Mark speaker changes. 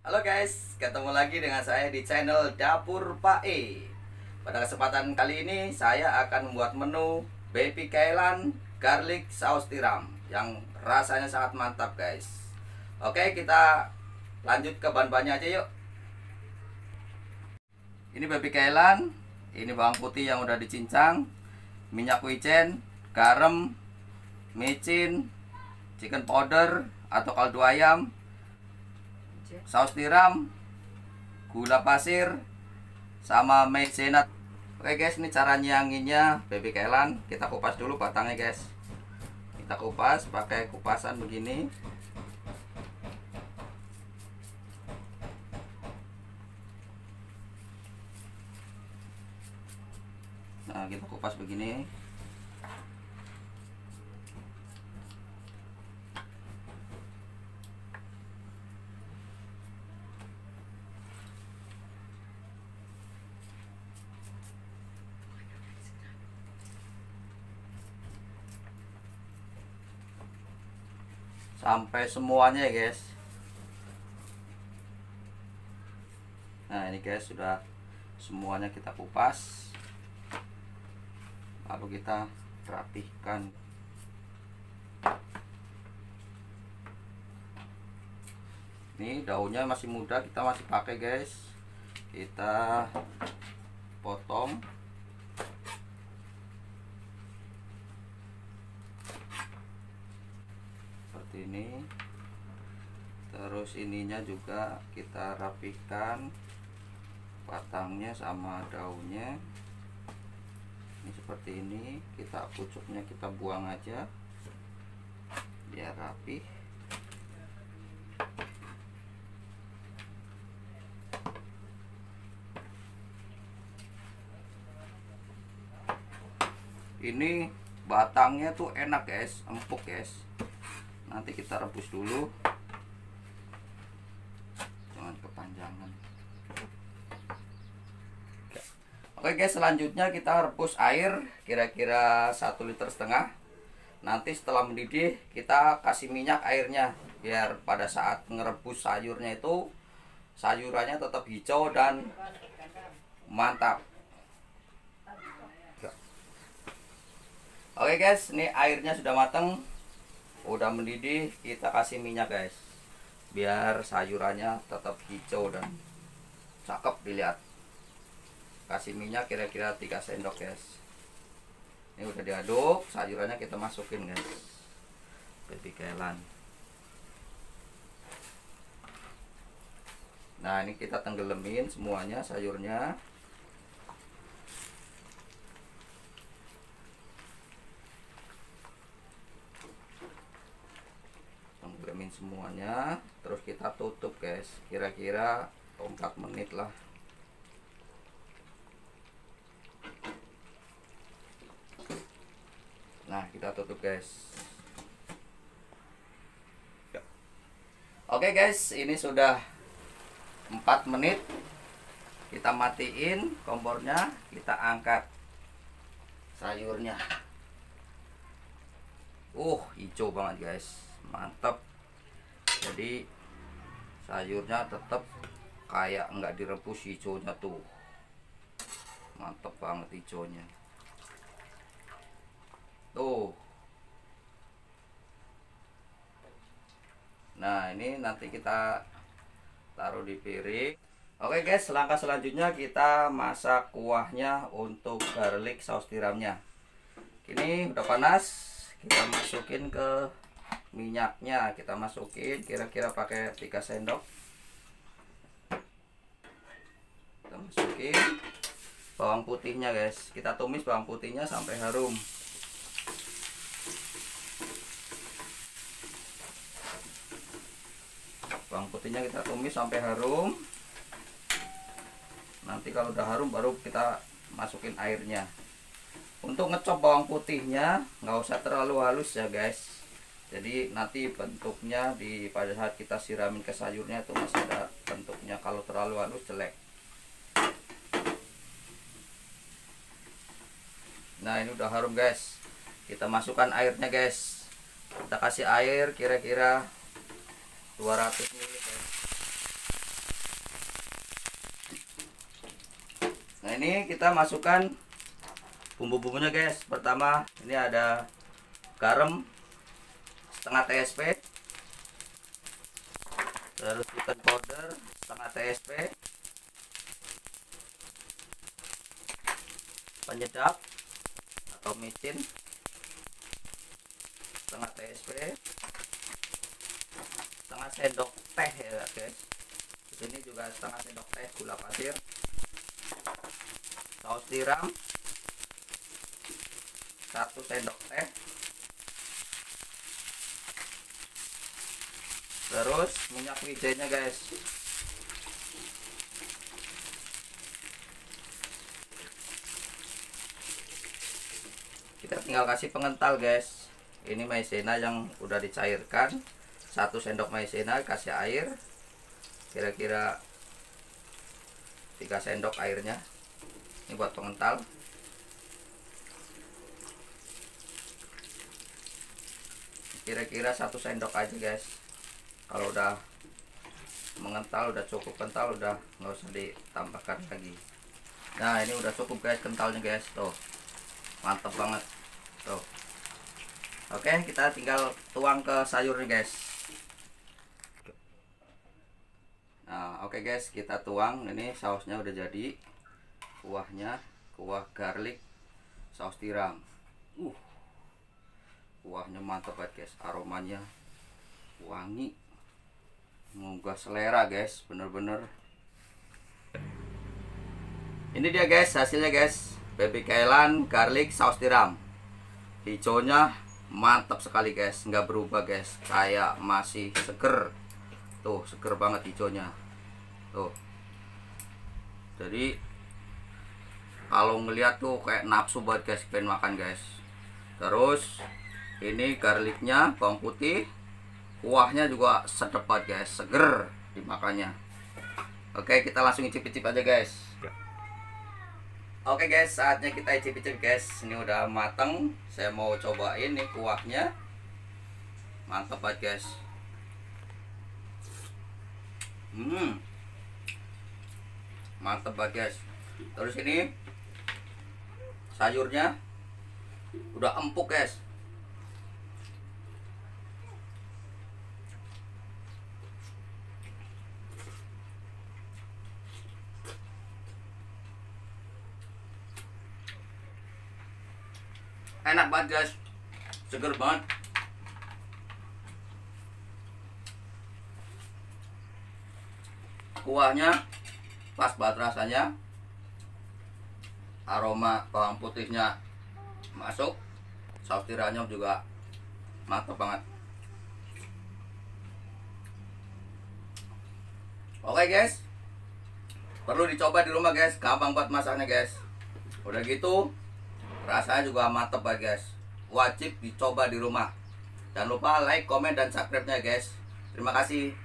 Speaker 1: Halo guys, ketemu lagi dengan saya di channel Dapur Pak E. Pada kesempatan kali ini saya akan membuat menu baby kailan garlic saus tiram yang rasanya sangat mantap guys. Oke, kita lanjut ke bahan-bahannya aja yuk. Ini baby kailan, ini bawang putih yang udah dicincang, minyak wijen, garam, micin, chicken powder atau kaldu ayam, saus tiram, gula pasir, sama maizena. Oke guys, ini cara nyianginnya baby kailan. Kita kupas dulu batangnya guys. Kita kupas pakai kupasan begini. Nah, kita kupas begini. Sampai semuanya ya guys. Nah ini guys, sudah semuanya kita kupas, lalu kita rapihkan. Ini daunnya masih muda, kita masih pakai guys. Kita potong ini, terus ininya juga kita rapihkan, batangnya sama daunnya. Ini seperti ini, kita pucuknya kita buang aja biar rapi. Ini batangnya tuh enak guys, empuk guys. Nanti kita rebus dulu, jangan kepanjangan. Oke guys, selanjutnya kita rebus air kira-kira 1,5 liter. Nanti setelah mendidih kita kasih minyak airnya, biar pada saat ngerebus sayurnya itu sayurannya tetap hijau dan mantap. Oke guys, ini airnya sudah matang, udah mendidih. Kita kasih minyak guys, biar sayurannya tetap hijau dan cakep dilihat. Kasih minyak kira-kira 3 sendok guys. Ini udah diaduk, sayurannya kita masukin guys, baby kailan. Nah ini kita tenggelamin semuanya sayurnya. Tenggemin semuanya, terus kita tutup guys, kira-kira 4 menit lah. Nah kita tutup guys. Oke guys, ini sudah 4 menit. Kita matiin kompornya, kita angkat sayurnya. Hijau banget guys, mantap. Jadi sayurnya tetap kayak nggak direbus, hijaunya tuh mantap banget hijaunya tuh. Nah ini nanti kita taruh di piring. Oke guys, langkah selanjutnya kita masak kuahnya untuk garlic saus tiramnya. Ini udah panas, kita masukin ke minyaknya. Kita masukin kira-kira pakai 3 sendok. Kita masukin bawang putihnya guys, kita tumis bawang putihnya sampai harum. Bawang putihnya kita tumis sampai harum. Nanti kalau udah harum baru kita masukin airnya. Untuk ngecop bawang putihnya nggak usah terlalu halus ya guys. Jadi nanti bentuknya pada saat kita siramin ke sayurnya itu masih ada bentuknya. Kalau terlalu halus jelek. Nah ini udah harum guys. Kita masukkan airnya guys. Kita kasih air kira-kira 200 ml guys. ini kita masukkan bumbu-bumbunya guys. Pertama ini ada garam setengah TSP, terus chicken powder setengah TSP, penyedap atau micin setengah TSP, setengah sendok teh ya guys. Ini juga setengah sendok teh gula pasir, saus tiram 1 sendok teh, terus minyak wijennya guys. Kita tinggal kasih pengental guys. Ini maizena yang udah dicairkan, 1 sendok maizena, kasih air kira-kira 3 sendok airnya. Ini buat pengental. Kira-kira 1 sendok aja guys. Kalau udah mengental, udah cukup kental, udah nggak usah ditambahkan lagi. Nah ini udah cukup guys kentalnya guys. Tuh mantep banget tuh. Oke, kita tinggal tuang ke sayurnya guys. Nah oke guys, kita tuang. Ini sausnya udah jadi, kuahnya kuah garlic saus tiram. Kuahnya mantap banget guys, aromanya wangi, menggugah selera guys, bener-bener. Ini dia guys hasilnya guys, baby kailan garlic saus tiram. Hijaunya mantap sekali guys, nggak berubah guys, kayak masih seger. Tuh seger banget hijaunya tuh. Jadi kalau ngeliat tuh kayak nafsu banget guys, pengen makan guys. Terus ini garlicnya, bawang putih, kuahnya juga sedap banget guys, seger dimakannya. Oke, kita langsung icip-icip aja guys. Oke guys, saatnya kita icip-icip guys. Ini udah mateng, saya mau cobain nih kuahnya. Mantap banget guys. Mantap banget guys. Terus ini sayurnya udah empuk guys. Enak banget guys, seger banget. Kuahnya pas banget rasanya, aroma bawang putihnya masuk, saus tiramnya juga mantap banget. Oke guys, perlu dicoba di rumah guys, gampang buat masaknya guys. Udah gitu rasanya juga mantep banget guys, wajib dicoba di rumah. Jangan lupa like, komen, dan subscribe nya guys. Terima kasih.